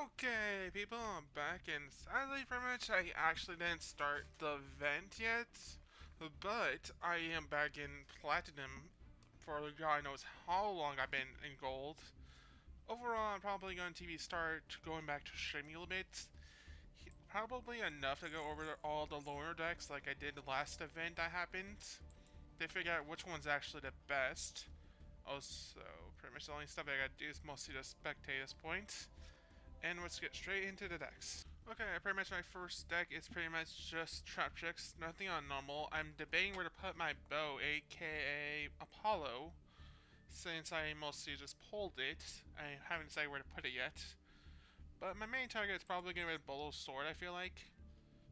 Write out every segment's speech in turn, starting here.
Okay, people, I'm back, and sadly, pretty much, I actually didn't start the event yet, but I am back in Platinum for God knows how long I've been in Gold. Overall, I'm probably going to start going back to streaming a little bit. Probably enough to go over all the lower decks like I did the last event that happened, to figure out which one's actually the best. Also, pretty much the only stuff I gotta do is mostly just spectate at this point. And let's get straight into the decks. Okay, pretty much my first deck is pretty much just Traptrix, nothing on normal. I'm debating where to put my bow, aka Apollo, since I mostly just pulled it. I haven't decided where to put it yet. But my main target is probably going to be Bolo's Sword, I feel like.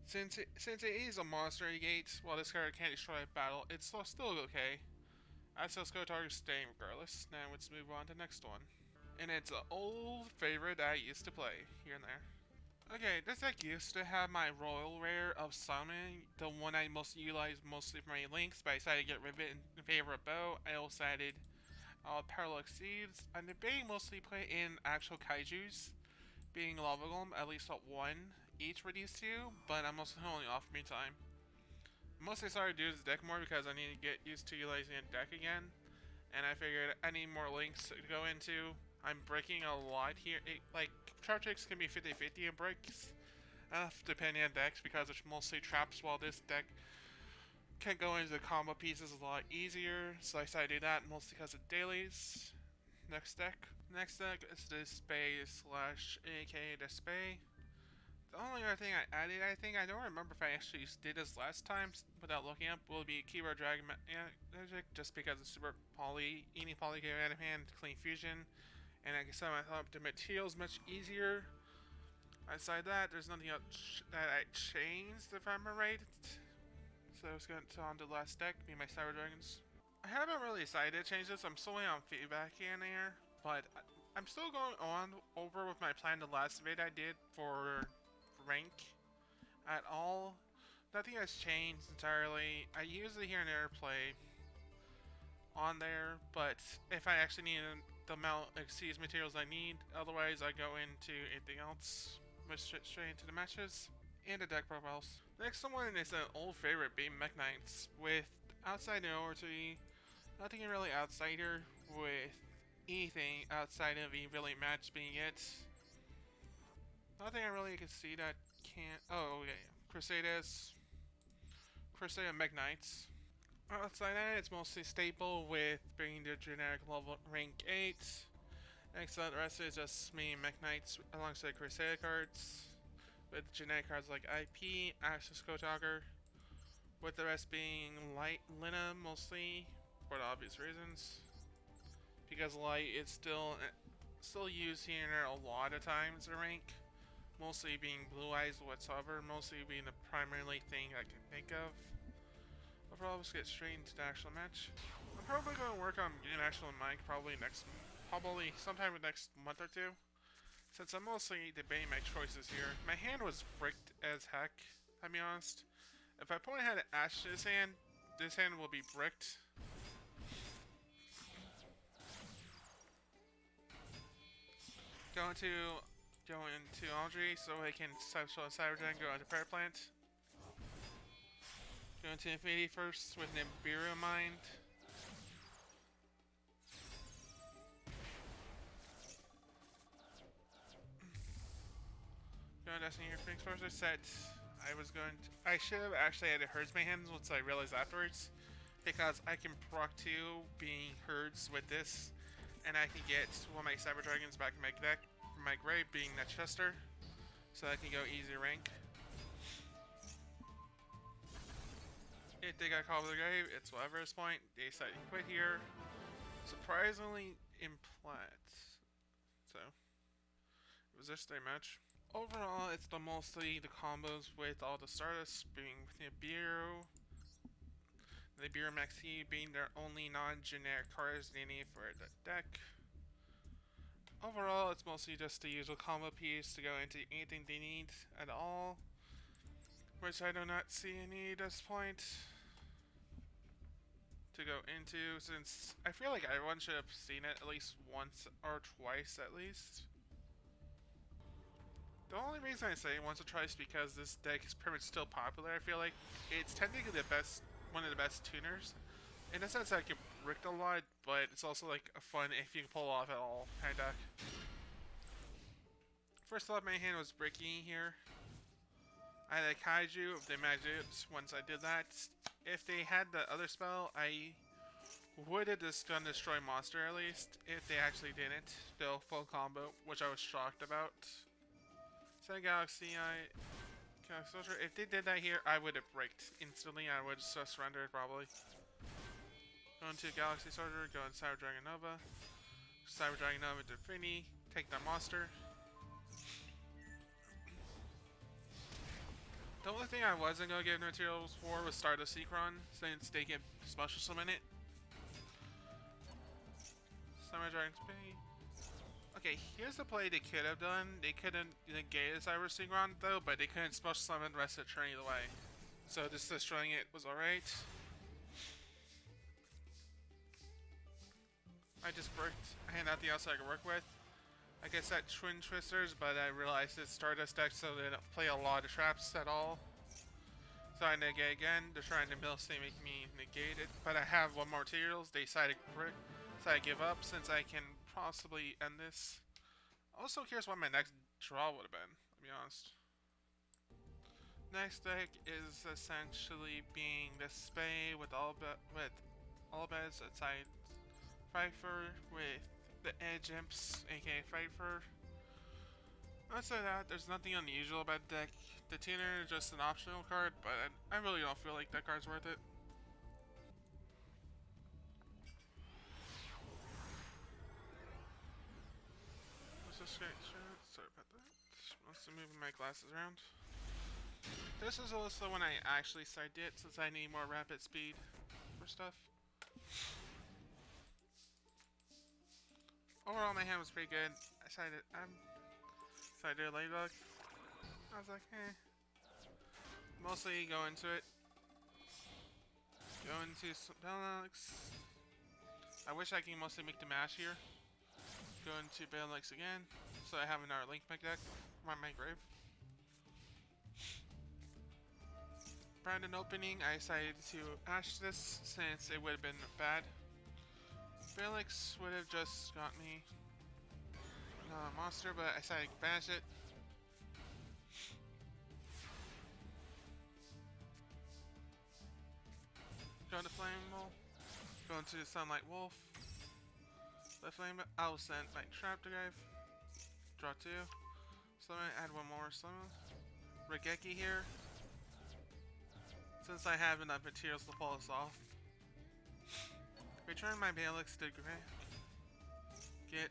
Since it is a monster negate, while this card can't destroy a battle, it's still okay. I still go target staying regardless. Now let's move on to the next one. And it's an old favorite that I used to play here and there. Okay, this deck used to have my Royal Rare of Summoning, the one I mostly utilize mostly for my links, but I decided to get rid of it in favor of Bow. I also added Parallel Seeds. I'm debating mostly put in actual Kaijus, being Lava Golem, at least one each for these two, but I'm also only off me time. Mostly started to do this deck more because I need to get used to utilizing a deck again, and I figured I need more links to go into. I'm breaking a lot here. Like, Traptrix can be 50-50 in breaks, depending on decks, because it's mostly traps, while this deck can go into the combo pieces a lot easier, so I decided to do that, mostly because of dailies. Next deck. Next deck is Despia slash aka Despia. The only other thing I added, I don't remember if I actually did this last time without looking up, will be Keyboard Dragon Magic, just because it's super poly, any poly game out of hand, clean fusion, and like I said, I thought the material's much easier. Aside that, there's nothing else that I changed, if I'm right. So let's get on to the last deck, be my Cyber Dragons. I haven't really decided to change this, I'm still waiting on feedback here and there, but I'm still going on over with my plan the last vid I did for rank at all. Nothing has changed entirely. I usually here and there play on there, but if I actually need the amount of seeds materials I need, otherwise I go into anything else, straight into the matches and the deck profiles. The next one is an old favorite, being Mekk-knights, with outside ability, nothing really outsider with anything outside of the ability match being it. Nothing I really can see that can't. Oh, okay. Crusadia Mekk-knights. Outside that, it's mostly staple with bringing the generic level rank 8. Next to the rest is just me Mekk-knights alongside Crusadia cards, with generic cards like IP, Access Kotager, with the rest being Light Lina mostly, for the obvious reasons. Because Light is still used here and there a lot of times in rank. Mostly being Blue Eyes whatsoever, mostly being the primary thing I can think of. Overall, let's get straight into the actual match. I'm probably going to work on getting actual mic probably sometime in the next month or two. Since I'm mostly debating my choices here. My hand was bricked as heck, I'll be honest. If my opponent had Ash in his hand, this hand will be bricked. Go into Audrey so I can special Cyber Dragon, go into Predaplant. Go into Infinity first with Nibiru in mind. Go into Destiny here. Phoenix first. I said I should have actually had Herds my hands once I realized afterwards. Because I can proc 2 being Herds with this, and I can get one of my Cyber Dragons back in my deck from my grave being that Chester, so I can go easy rank. If they got called to the grave, it's whatever at this point. They decided to quit here. Surprisingly in plat. So it was just their match. Overall, it's mostly the combos with all the Stardust being Nibiru, Maxi being their only non-generic cards they need for the deck. Overall, it's mostly just the usual combo piece to go into anything they need at all, which I do not see a need at this point to go into, since I feel like everyone should have seen it at least once or twice at least. only reason I say once or twice because this deck is pretty much still popular. I feel like it's technically the best, one of the best tuners. In a sense, I can brick a lot, but it's also like a fun if you can pull off at all kind of deck. First off, my hand was bricky here. I had a kaiju if they managed it once I did that. If they had the other spell, I would have just done destroy monster at least. If they actually didn't, still full combo, which I was shocked about. Second Galaxy, Soldier. If they did that here, I would have bricked instantly. I would just surrendered probably. Going to Galaxy Soldier, go in Cyber Dragon Nova. Cyber Dragon Nova to Infinity, take that monster. The only thing I wasn't going to give materials for was Stardust Synchron, since they can special summon it. Summer Dragon's Pay. Okay, here's the play they could have done. They couldn't negate the Cyber Synchron though, but they couldn't special summon the rest of the train either way. So just destroying it was alright. I just bricked. I had nothing else I could work with. I guess that Twin Twisters, but I realized it's Stardust deck, so they don't play a lot of traps at all. So I negate again. They're trying to they make me negate it, but I have one more materials. They decided to brick, so I give up since I can possibly end this. Also curious what my next draw would have been, to be honest. Next deck is essentially being the Spay with Albaz outside Frightfur with the Edge Imps, aka Frightfur. Outside that, there's nothing unusual about the deck. The tuner is just an optional card, but I really don't feel like that card's worth it. Sorry about that. Also moving my glasses around. This is also when I actually side it, since I need more rapid speed for stuff. Overall, my hand was pretty good. I decided a Ladybug. I was like, eh. Mostly go into it. Go into Balance. I wish I can mostly make the mash here. Go into Balance again. So I have another Link Mech deck on my grave. Brandon opening, I decided to ash this since it would have been bad. Felix would have just got me another monster, but I decided to banish it. Go into Flame Wolf. Go into Sunlight Wolf. The Flame. I'll send my Traptrix. Draw 2. So I'm gonna add one more summon. Regeki here. Since I have enough materials to pull this off. Return my Balix to Grey. Get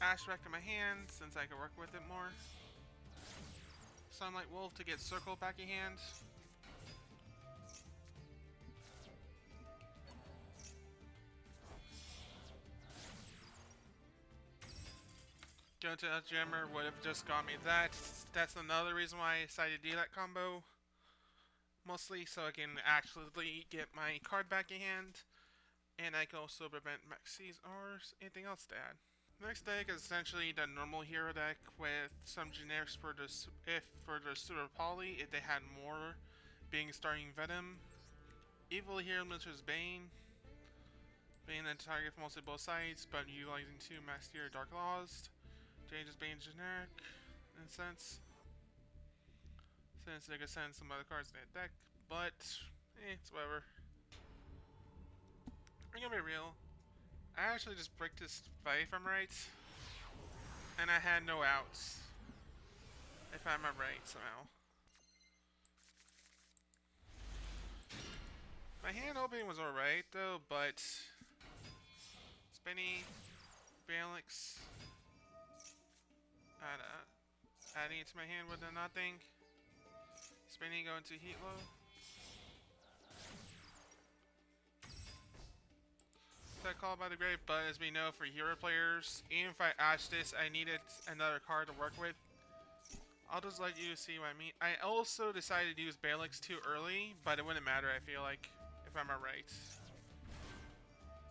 Ash back in my hand since I can work with it more. Sunlight Wolf to get Circle back in hand. Go to Jammer would have just got me that. That's another reason why I decided to do that combo. Mostly so I can actually get my card back in hand. And I can also prevent Maxis or anything else to add. Next deck is essentially the normal hero deck with some generics for the Super Poly if they had more, being Starting Venom. Evil Hero Mr. Bane. Bane and target for mostly both sides, but utilizing 2 Max Tier Dark Laws. Changes Bane generic in a sense. Since they could send some other cards in that deck, but it's whatever. I'm gonna be real. I actually just bricked this fight if I'm right. And I had no outs. If I'm right somehow. My hand opening was alright though, but Spinny, Balix, adding it to my hand with a nothing. Spinning going to Heat Low. That call by the grave, but as we know for hero players, even if I ash this, I needed another card to work with. I'll just let you see what I mean. I also decided to use Balix too early, but it wouldn't matter I feel like, if I'm right.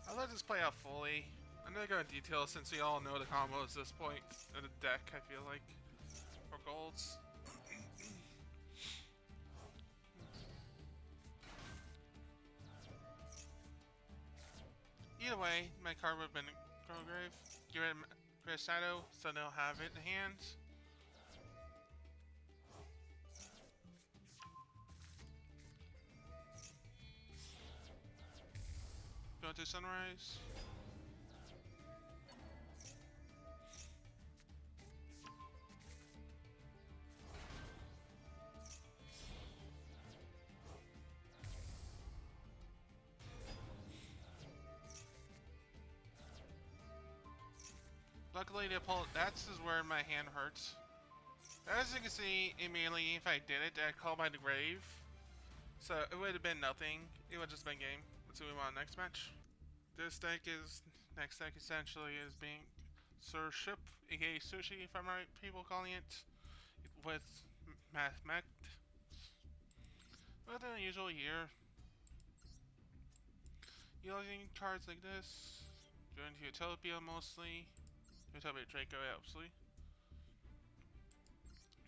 I'll let this play out fully. I'm gonna go in detail since we all know the combos at this point of the deck, I feel like. or golds. Either way, my card would have been Grove. Get rid of Shadow, so they'll have it in hand. Go into Sunrise. Luckily, that's where my hand hurts. As you can see, immediately if I did it, I called by the grave. So it would have been nothing. It would have just been game. Let's move on next match. This deck is next deck essentially is being Suship, aka Sushi, if I'm right, people calling it, with Mathtech. But the usual here. Using cards like this, going to Utopia mostly. Utopia Draco, obviously.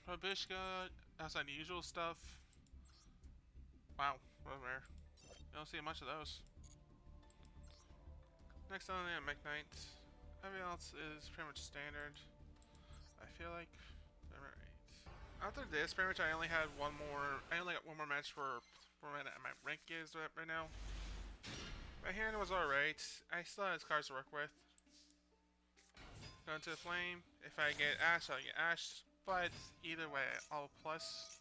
Probishka, outside the usual stuff. Wow, what rare. You don't see much of those. Next on the Mekk-knight. Everything else is pretty much standard. I feel like they're right. After this, pretty much I only got one more match for where my rank is right now. My hand was alright. I still had cards to work with. Go into Flame. If I get Ash, I'll get Ash. But either way, I'll plus.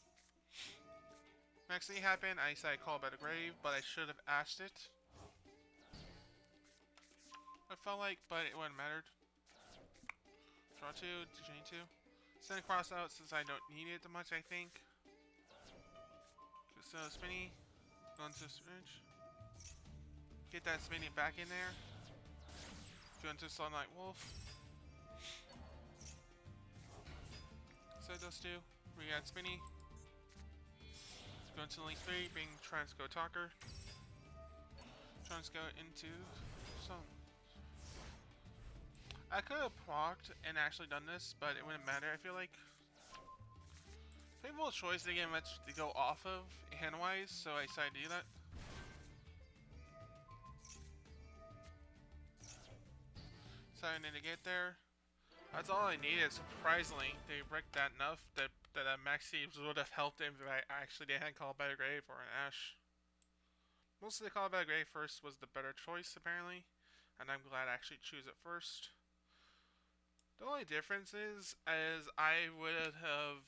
Next thing happened, I decided to call by the grave, but I should have ashed it. I felt like, but it wouldn't mattered. Draw 2, drain 2. Send cross out since I don't need it that much, I think. Just spinny. Go into Ridge. Get that spinny back in there. Go into Sunlight Wolf. So those two. We got spinny. Go into Link 3, being Transco Talker. Transco into some. I could have procced and actually done this, but it wouldn't matter, I feel like. Painful choice to get much to go off of hand-wise, so I decided to do that. So I need to get there. That's all I needed, surprisingly. They bricked that enough that Maxi would have helped him if I actually didn't call by a grave or an Ash. Mostly the call by a grave first was the better choice, apparently. And I'm glad I actually choose it first. The only difference is I would have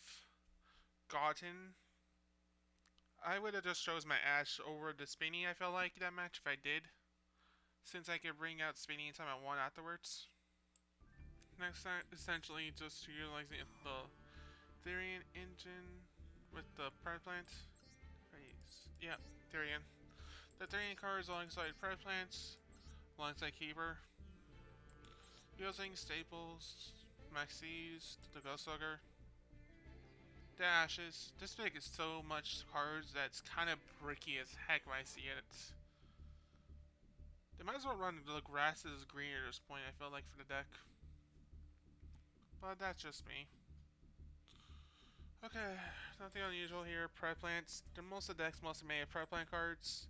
just chose my Ash over the Spinny, I felt like, that match, if I did. Since I could bring out Spinny anytime I want afterwards. Next time, essentially just utilizing the Therian engine with the Predaplant. Yeah, Therian. The Therian cards alongside Predaplants, alongside Keeper. Using Staples, Maxis, the Ghosthugger, the Ashes. This deck is so much cards that's kind of bricky as heck when I see it. They might as well run the grass is green at this point, I feel like, for the deck. But that's just me. Okay, nothing unusual here. Predaplants. Most of the decks mostly made of Predaplant cards.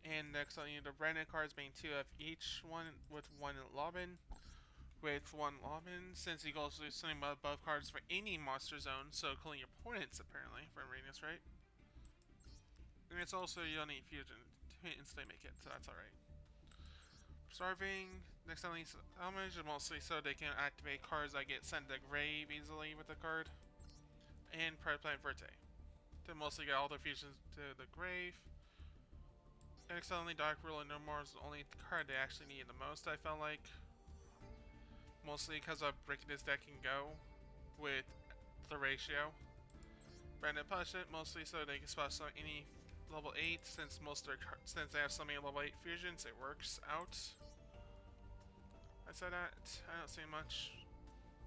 And next on the branded cards being 2 of each one with 1 Labrynth. With 1 Labrynth, since you can also do something above cards for any monster zone, so including your opponents apparently, if I'm reading this right. And it's also you don't need fusion to instantly make it, so that's alright. Starving, next on these elements is mostly so they can activate cards that get sent to the grave easily with the card. And Predaplant Verte. They mostly get all their fusions to the grave. And Excelling Dark Ruler No More is the only card they actually need the most, I felt like. Mostly because of breaking this deck can go with the ratio. Branded Punishment, mostly so they can special any level 8, since they have so many level 8 fusions, it works out. I said that, I don't see much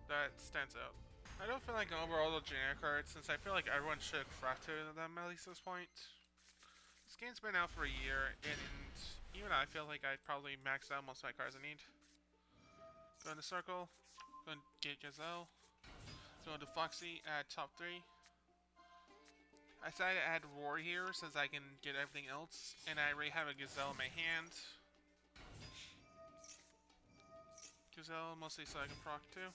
that stands out. I don't feel like overall the generic cards, since I feel like everyone should have crafted them at least this point. This game's been out for a year, and even I feel like I probably maxed out most of my cards I need. Go in the circle, go and get Gazelle. Go Go to Foxy at top 3. I decided to add Roar here since I can get everything else, and I already have a Gazelle in my hand. Gazelle mostly so I can proc too.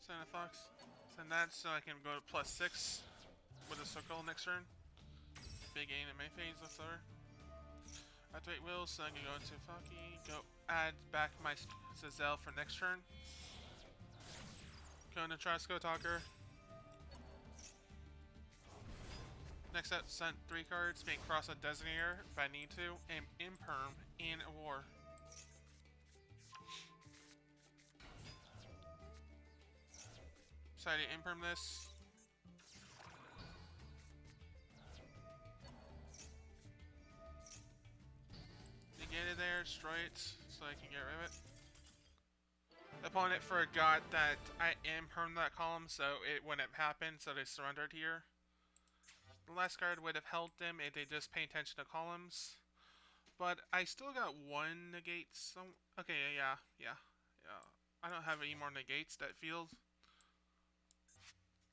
Send a Fox. Send that so I can go to +6 with a circle next turn. Big gain in my phase, whatsoever. Activate Will so I can go into Foxy. Go add back my Gazelle for next turn. Go into Trasco Talker. Next up, send 3 cards, make cross a Designator if I need to, and Imperm in a war. Decided to Imperm this. You get it there, destroy it, so I can get rid of it. Opponent forgot that I Impermed that column, so it wouldn't happen, so they surrendered here. The last card would have helped them if they just pay attention to columns. But I still got 1 negate. Okay, yeah. I don't have any more negates that field.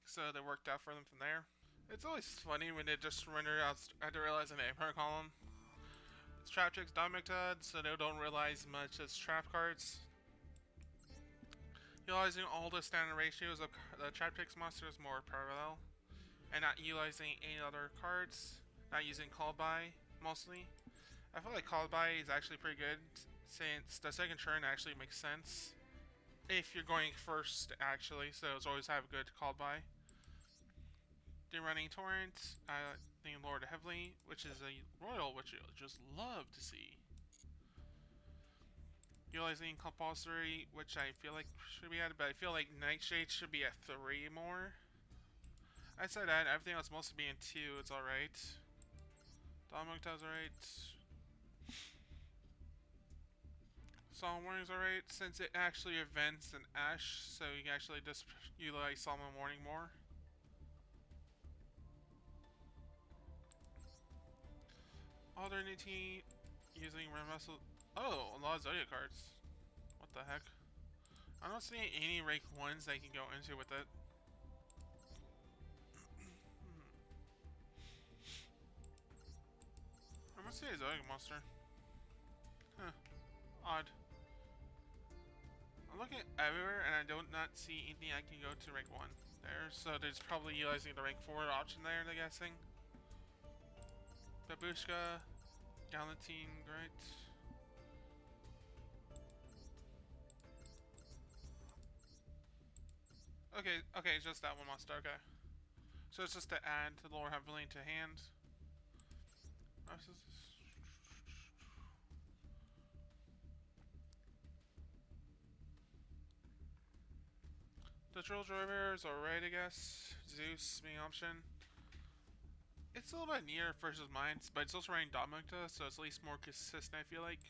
So they worked out for them from there. It's always funny when they just surrender out. I had to realize an Imperm column. It's Traptrix, Dogatika, so they don't realize much as trap cards. Utilizing all the standard ratios of the Traptrix monster is more parallel. And not utilizing any other cards, not using Call By mostly. I feel like Call By is actually pretty good since the second turn actually makes sense if you're going first actually, so it's always have a good Call By. Then running Torrent, I think Lord Heavily, which is a royal, which you'll just love to see. Utilizing Compulsory, which I feel like should be added, but I feel like Nightshade should be at 3 more. I said that, everything else mostly being 2, it's alright. Dogatik's alright. Solemn Warning's alright, since it actually events an Ash, so you can actually just utilize Solemn Warning more. Alternity, using Ram Muscle. Oh, a lot of Zodiac cards. What the heck? I don't see any rank 1s that can go into with it. I must say a Zodiac monster. Huh. Odd. I'm looking everywhere and I do not see anything I can go to rank 1 there, so they're just probably utilizing the rank 4 option there, I'm guessing. Babushka, Galantine, great. Okay, it's just that one monster, okay. So it's just to add to the Lord Heavily to hand. The Troll Driver is alright, I guess. Zeus being option. It's a little bit near versus mines, but it's also running Dogatika, so it's at least more consistent, I feel like.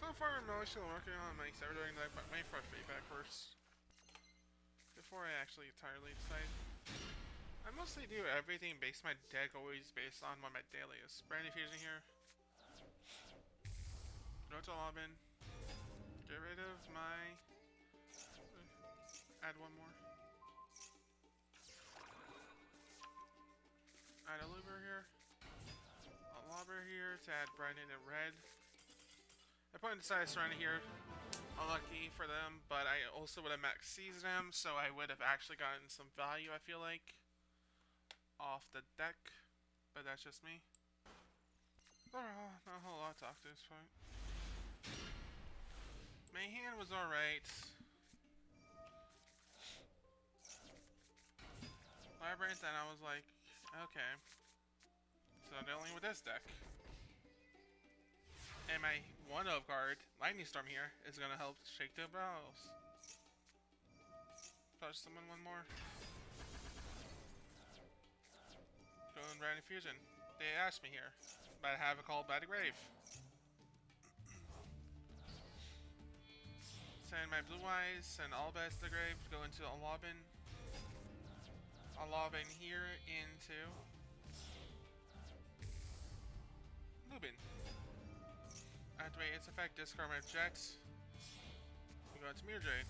So far, I'm still working on my server doing that, but waiting for feedback first. Before I actually entirely decide. I mostly do everything based on my deck, always based on what my daily is. Brand Diffusion here. Go to Labrynth. Get rid of my... Add 1 more. Add a Luber here. A Lobber here to add Brandon and red. I put decided to surrender here. Unlucky for them, but I also would have max seized them, so I would have actually gotten some value, I feel like, off the deck. But that's just me. Overall, not a whole lot to talk to this point. My hand was alright. Labrynth, and I was like, okay. So dealing with this deck. And my 1-of card, Lightning Storm here, is gonna help shake the brows. Probably summon 1 more. Go in Brand Infusion. They asked me here, but I have a call by the grave. Send my Blue Eyes and Albaz to the grave, go into Alabin. Alabin here into Lubin. Activate its effect, discard my jet. We go into Mirror Jade.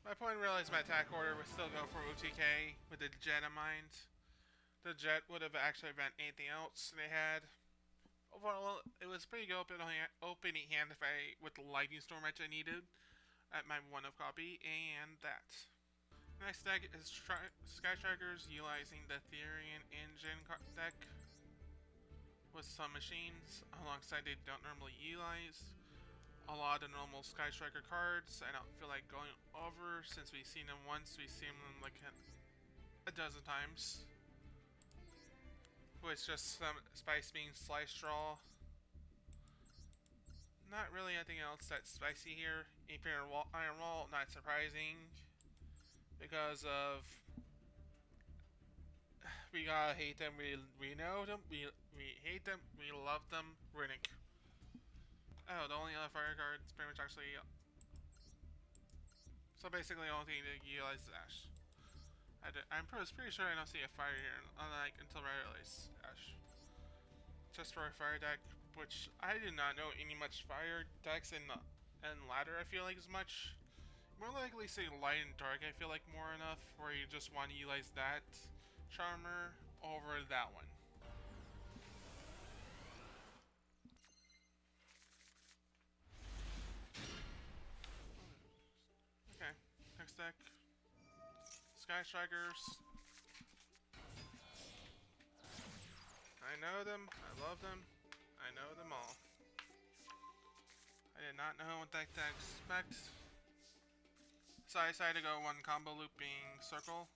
My opponent realized my attack order would still go for OTK with the jet in mind. The jet would have actually been anything else they had. Overall, it was pretty good opening hand if with the Lightning Storm which I needed at my 1-of copy, and that. Next deck is Sky Strikers utilizing the Therian Engine deck with some machines alongside they don't normally utilize. A lot of normal Sky Striker cards I don't feel like going over since we've seen them once, we've seen them like a dozen times. With just some Spice Beam, Slice Straw. Not really anything else that's spicy here. Imperial Iron Wall, not surprising. Because of... we gotta hate them, we know them, we hate them, we love them, Riddick. Oh, the only other fire card is pretty much actually... so basically the only thing to utilize is Ash. I'm pretty sure I don't see a fire here, unlike until I release Ash. Just for a fire deck, which I did not know any much fire decks in ladder. I feel like as much. More likely say light and dark. I feel like more enough where you just want to utilize that charmer over that one. Okay, next deck. Sky Strikers. I know them, I love them, I know them all. I did not know what deck to expect. So I decided to go one combo looping circle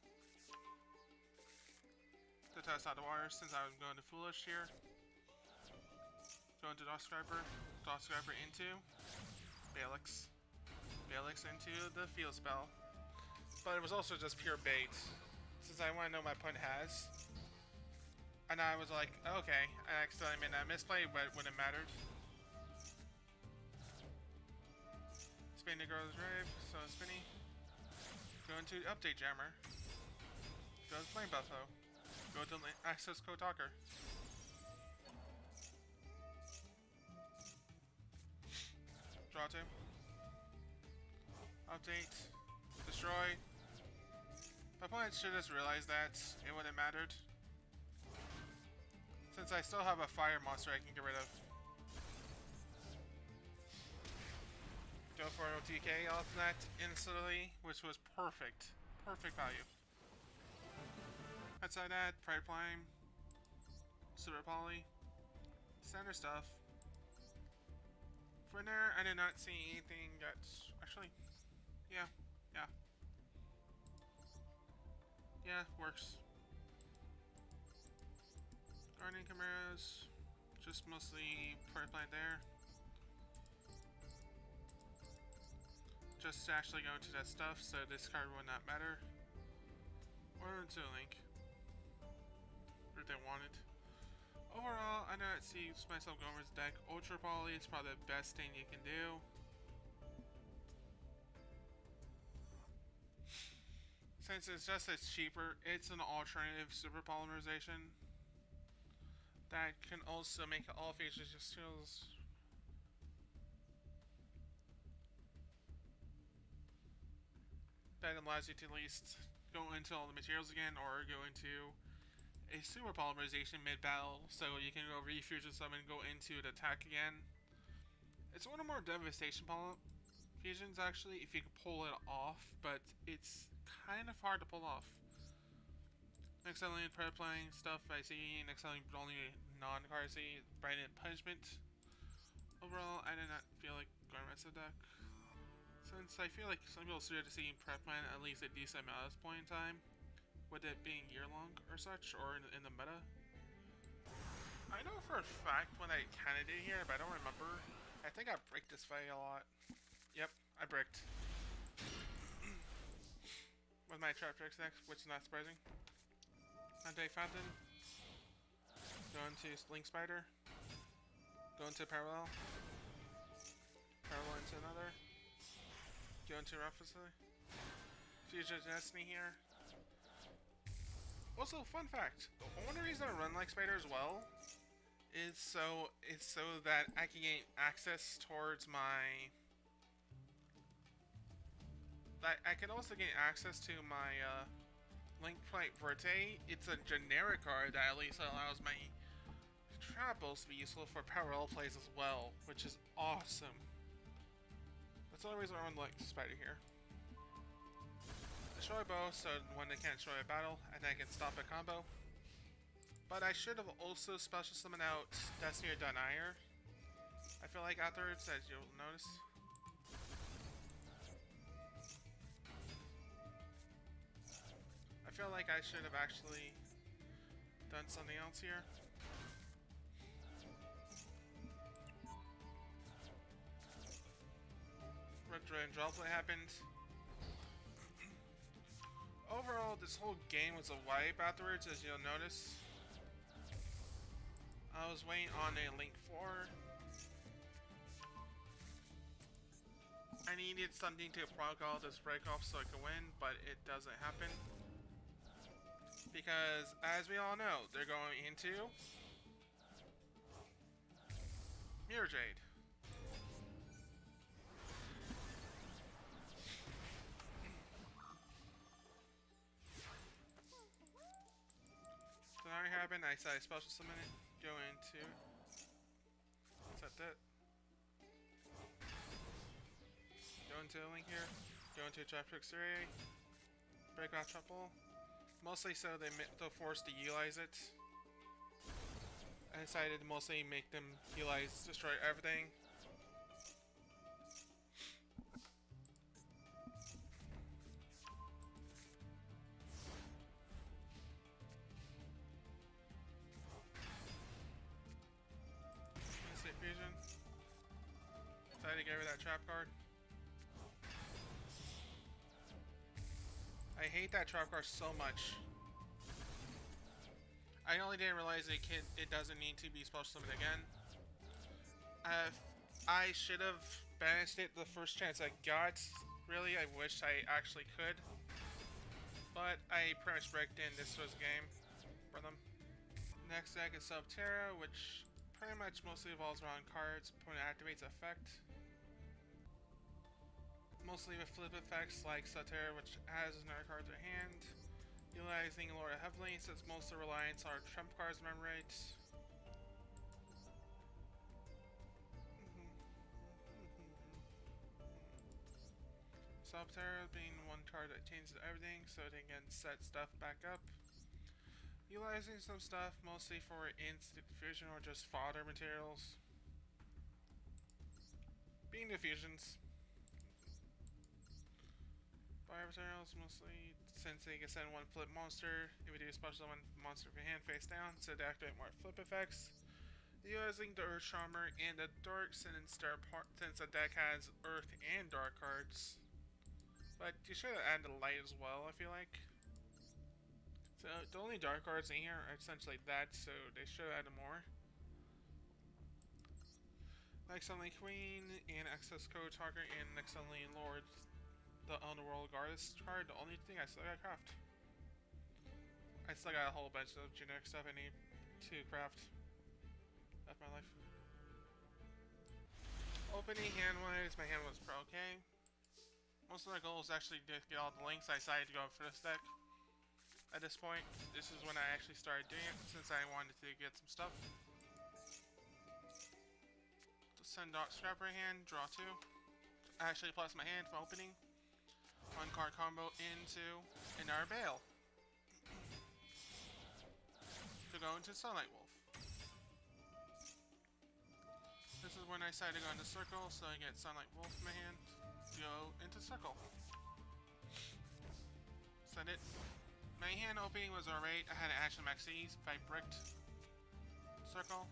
to test out the waters since I was going to Foolish here. Go into Dogscriber into Balix. Balix into the field spell. But it was also just pure bait, since I want to know what my opponent has. And I was like, okay, I accidentally made that misplay, but it wouldn't have mattered. Spin to Girl's Grave, so Spinny. Go into Update Jammer. Go to Flame Buffalo. Go to Access Code Talker. Draw 2. Update. Destroy. My opponent should just realize that it wouldn't have mattered. Since I still have a fire monster I can get rid of. Go for OTK off that instantly, which was perfect. Perfect value. Outside that, Predaplant, Super Poly, standard stuff. For there, I did not see anything that's actually, yeah. Yeah, works. Guardian Chimeras, just mostly Predaplant there. Just to actually go into that stuff, so this card would not matter. Or into a link. If they wanted. Overall, I do not see myself going over this deck. Ultra Poly is probably the best thing you can do. Since it's just as cheaper, it's an alternative super polymerization that can also make all features just feels that allows you to at least go into all the materials again or go into a super polymerization mid-battle so you can go refusion summon, go into the attack again. It's one of the more devastation fusions actually if you can pull it off, but it's kind of hard to pull off. Next selling Predaplant stuff I see, next selling only non-card I see, Branded Punishment. Overall, I did not feel like going rest of the deck. Since I feel like some people started to see Predaplant at least a decent amount at this point in time, with it being year-long or such, or in the meta. I know for a fact when I kinda did here, but I don't remember. I think I bricked this fight a lot. Yep, I bricked. With my Traptrix next, which is not surprising. Ante Fountain. Go into Link Spider. Go into Parallel. Parallel into another. Go into Rough Facility. Future Destiny here. Also, fun fact: the only reason I run like Spider as well is so that I can gain access towards my. I can also gain access to my Link-knight Verte. It's a generic card that at least allows my Traptrix to be useful for parallel plays as well, which is awesome. That's the only reason I run like Spider here. Destroy bow, so when they can't destroy a battle, and I can stop a combo. But I should have also special summoned out Despia Denier. I feel like afterwards, as you'll notice. I feel like I should have actually done something else here. Red Dragon Droplet happened. Overall, this whole game was a wipe afterwards, as you'll notice. I was waiting on a Link 4. I needed something to proc all this break off so I could win, but it doesn't happen. Because, as we all know, they're going into Mirror Jade. So now it happened, I said I special summon it, go into, set that. Go into a Link here, go into Traptrix area, break off triple. Mostly so they're forced to utilize it. I decided to mostly make them utilize, destroy everything. Instant fusion. Decided to get rid of that trap card. I hate that trap card so much. I only didn't realize it doesn't need to be special summoned again. I should have banished it the first chance I got. Really, I wish I actually could. But I pretty much bricked in this was game for them. Next deck is Subterror, which pretty much mostly revolves around cards. Opponent activates effect. Mostly with flip effects like Subterror, which has another card in their hand. Utilizing Lord heavily since most of the reliance are trump cards, remember right. Subterror being one card that changes everything so they can set stuff back up. Utilizing some stuff mostly for instant diffusion or just fodder materials. Being diffusions. Fire materials mostly since they can send one flip monster. If we do a special one monster for hand face down, so to activate more flip effects. Utilizing the Earth Charmer and the Dark since the deck has Earth and Dark cards. But you should add the Light as well, I feel like. So the only Dark cards in here are essentially that, so they should add more. Next only Queen and Access Code Talker and next only Lord. The Underworld Goddess card, the only thing I still gotta craft. I still got a whole bunch of generic stuff I need to craft. That's my life. Opening hand-wise, my hand was okay. Most of my goal is actually to get all the links. I decided to go for this deck. At this point, this is when I actually started doing it, since I wanted to get some stuff. Send dot scrapper hand, draw 2. Actually plus my hand for opening. One card combo into another Bale. To go into Sunlight Wolf. This is when I decided to go into Circle, so I get Sunlight Wolf in my hand. Go into Circle. Send it. My hand opening was alright. I had an Action Maxis if I bricked Circle.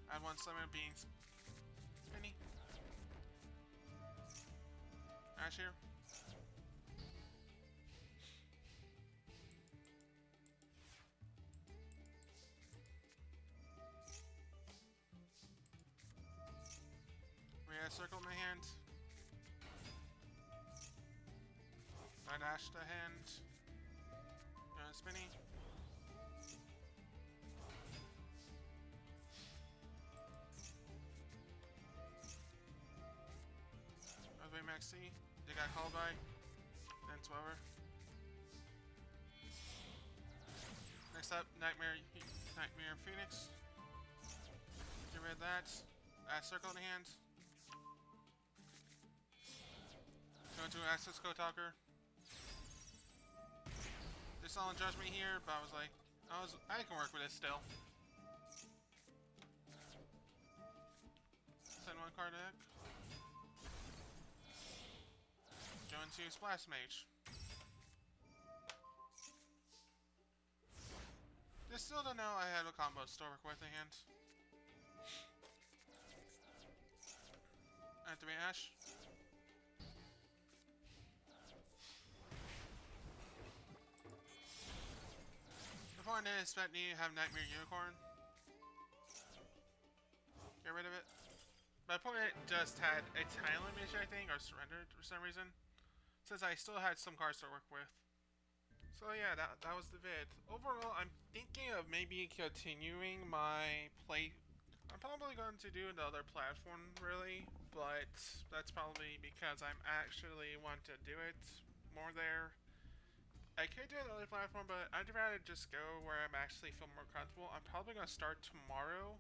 I had one summon being Spinny. Ash here. Circle in my hand. I dash the hand. Spinny. XC. They got called by. Then Swover. Next up, Nightmare Phoenix. Get rid of that. Add Circle in hand. Go to Access Code Talker. They saw and judged me here, but I was like, I can work with it still. Send one card deck. Go into Splash Mage. They still don't know I have a combo to work with in hand. Activate Ash. Before I didn't expect me to have Nightmare Unicorn. Get rid of it. My opponent just had a Thailand mission, I think, or surrendered for some reason. Since I still had some cards to work with. So yeah, that was the vid. Overall, I'm thinking of maybe continuing my play. I'm probably going to do another platform, really, but that's probably because I'm actually want to do it more there. I could do another platform, but I'd rather just go where I'm actually feel more comfortable. I'm probably going to start tomorrow.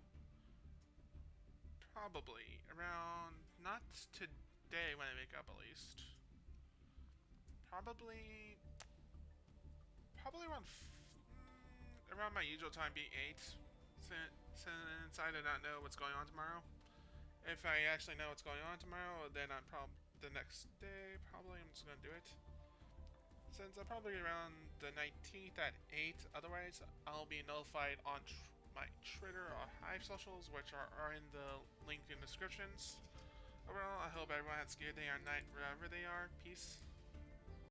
Probably around, not today when I wake up at least. Probably around my usual time, being 8. Since I do not know what's going on tomorrow. If I actually know what's going on tomorrow, then I'm the next day. Probably I'm just gonna do it. Since I'm probably around the 19th at 8. Otherwise, I'll be notified on my Twitter or Hive socials, which are in the link in the descriptions. Overall, I hope everyone has a good day or night wherever they are. Peace.